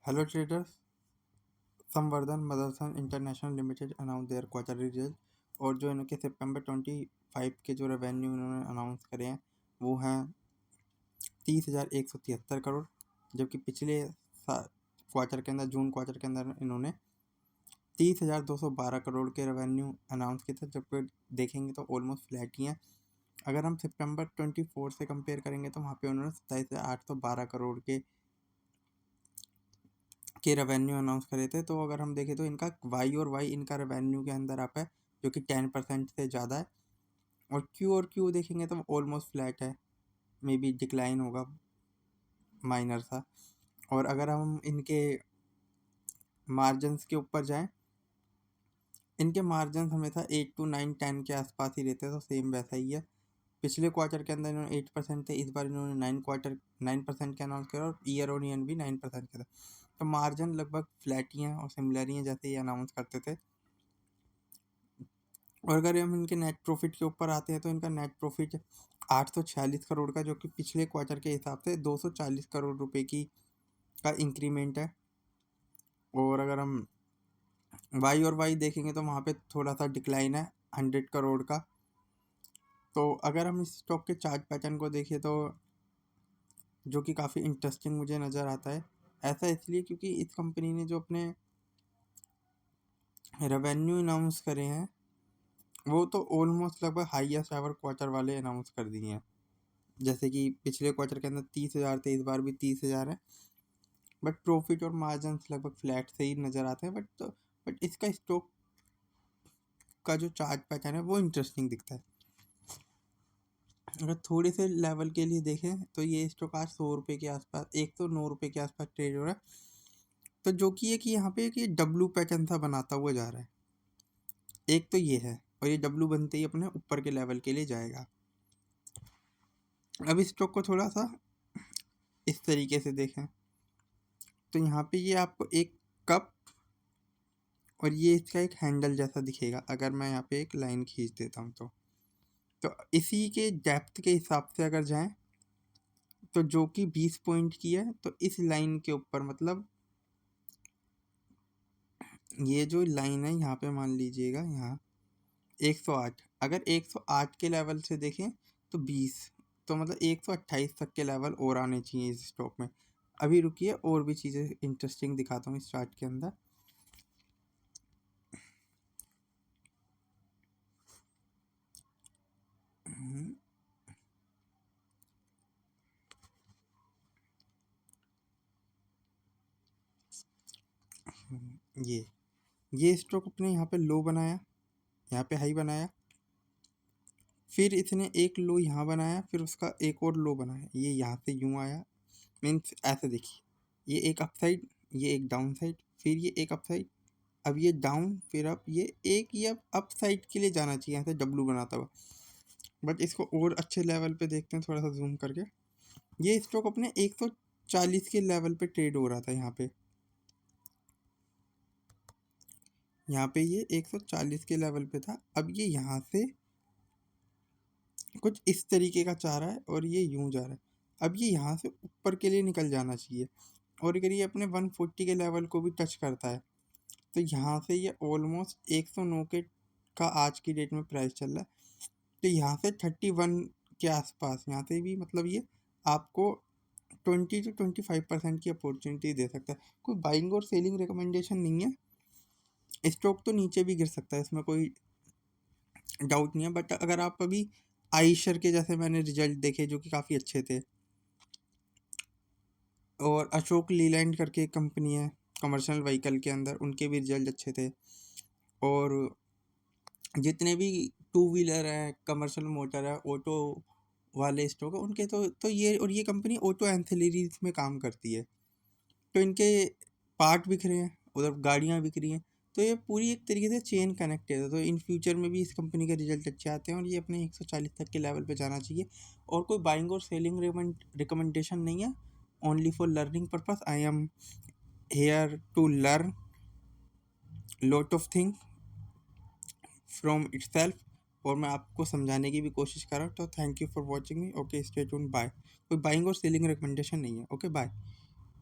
Hello traders, संवर्धन Motherson international limited announce there quarterly result. और जो इनके सितंबर 25 के जो रेवेन्यू इन्होंने अनाउंस करे हैं वो हैं 30,173 करोड़, जबकि पिछले क्वार्टर के अंदर जून क्वार्टर के अंदर इन्होंने 30,212 करोड़ के रेवेन्यू अनाउंस किए थे, जबकि देखेंगे तो ऑलमोस्ट फ्लैट ही हैं। अगर हम सितंबर 24 से कंपेयर करेंगे तो वहाँ पे उन्होंने 27,812 करोड़ के रेवेन्यू अनाउंस करे थे। तो अगर हम देखें तो इनका वाई इनका रेवेन्यू के अंदर अप है, जो कि 10% से ज़्यादा है। और क्यू देखेंगे तो ऑलमोस्ट फ्लैट है, मे बी डिक्लाइन होगा माइनर सा। और अगर हम इनके मार्जिन्स के ऊपर जाएं, इनके मार्जिन हमेशा 8 to 9 10 के आसपास ही रहते हैं, तो सेम वैसा ही है। पिछले क्वार्टर के अंदर इन्होंने 8% थे, इस बार इन्होंने 9% के अनाउंस किया और ईयर ऑन ईयर भी 9% के थे। तो मार्जिन लगभग फ्लैट ही हैं और सिमिलर ही हैं जैसे ये अनाउंस करते थे। और अगर हम इनके नेट प्रॉफिट के ऊपर आते हैं तो इनका नेट प्रॉफिट 846 करोड़ का, जो कि पिछले क्वार्टर के हिसाब से 240 करोड़ रुपए का इंक्रीमेंट है। और अगर हम वाई देखेंगे तो वहाँ पे थोड़ा सा डिक्लाइन है 100 करोड़ का। तो अगर हम इस स्टॉक के चार्ट पैटर्न को देखें तो जो कि काफ़ी इंटरेस्टिंग मुझे नज़र आता है, ऐसा इसलिए क्योंकि इस कंपनी ने जो अपने रेवेन्यू अनाउंस करे हैं वो तो ऑलमोस्ट लगभग हाईएस्ट एवर क्वार्टर वाले अनाउंस कर दिए हैं। जैसे कि पिछले क्वार्टर के अंदर 30,000 थे, इस बार भी 30,000 है। बट प्रॉफिट और मार्जिन लगभग फ्लैट से ही नज़र आते हैं। बट इसका स्टॉक का जो चार्ट पैटर्न है वो इंटरेस्टिंग दिखता है। अगर थोड़े से लेवल के लिए देखें तो ये स्टॉक आज 100 रुपये के आसपास, 109 रुपये के आसपास ट्रेड हो रहा है। तो जो कि है कि यहाँ पे कि डब्लू पैटर्न सा बनाता हुआ जा रहा है। एक तो ये है, और ये डब्लू बनते ही अपने ऊपर के लेवल के लिए जाएगा। अब इस स्टॉक को थोड़ा सा इस तरीके से देखें तो यहाँ पे ये आपको एक कप और ये इसका एक हैंडल जैसा दिखेगा। अगर मैं यहाँ पे एक लाइन खींच देता हूँ तो इसी के डेप्थ के हिसाब से अगर जाएं तो जो कि 20 पॉइंट की है, तो इस लाइन के ऊपर मतलब ये जो लाइन है यहाँ पे मान लीजिएगा यहाँ 108, अगर 108 के लेवल से देखें तो 20, तो मतलब 128 तक के लेवल और आने चाहिए इस स्टॉक में। अभी रुकिए और भी चीज़ें इंटरेस्टिंग दिखाता हूँ इस चार्ट के अंदर। ये स्टॉक अपने यहाँ पे लो बनाया, यहाँ पे हाई बनाया, फिर इसने एक लो यहाँ बनाया, फिर उसका एक और लो बनाया, ये यहाँ से यूँ आया। मीन्स ऐसे देखिए, ये एक अपसाइड, ये एक डाउन साइड, फिर ये एक अपसाइड, अब ये डाउन, फिर अब ये अप साइड के लिए जाना चाहिए यहाँ से डब्लू बनाता हुआ। बट इसको और अच्छे लेवल पे देखते हैं थोड़ा सा जूम करके। ये स्टॉक अपने 140 के लेवल पे ट्रेड हो रहा था यहाँ पे ये 140 के लेवल पे था। अब ये यहाँ से कुछ इस तरीके का चाह रहा है और ये यूं जा रहा है। अब ये यहाँ से ऊपर के लिए निकल जाना चाहिए। और अगर ये अपने 140 के लेवल को भी टच करता है तो यहाँ से ये ऑलमोस्ट 109 का आज की डेट में प्राइस चल रहा है। तो यहाँ से 31 के आसपास यहाँ से भी मतलब ये आपको 20 to 25% की अपॉर्चुनिटी दे सकता है। कोई बाइंग और सेलिंग रिकमेंडेशन नहीं है, स्टॉक तो नीचे भी गिर सकता है, इसमें कोई डाउट नहीं है। बट अगर आप अभी आइशर के जैसे मैंने रिजल्ट देखे जो कि काफ़ी अच्छे थे, और अशोक लीलैंड करके एक कंपनी है कमर्शियल व्हीकल के अंदर, उनके भी रिजल्ट अच्छे थे। और जितने भी टू व्हीलर हैं, कमर्शियल मोटर है, ऑटो वाले स्टॉक है उनके तो ये कंपनी ऑटो एंसिलरीज में काम करती है, तो इनके पार्ट बिक रहे हैं, उधर गाड़ियाँ बिक रही हैं, तो ये पूरी एक तरीके से चेन कनेक्टेड है। तो इन फ्यूचर में भी इस कंपनी के रिजल्ट अच्छे आते हैं और ये अपने 140 तक के लेवल पे जाना चाहिए। और कोई बाइंग और सेलिंग रिकमेंडेशन नहीं है, only for learning purpose. I am here to learn lot of thing from itself, और मैं आपको समझाने की भी कोशिश कर रहा हूँ। तो thank you for watching me. Okay, stay tuned, bye. कोई बाइंग और सेलिंग रिकमेंडेशन नहीं है। Okay, bye.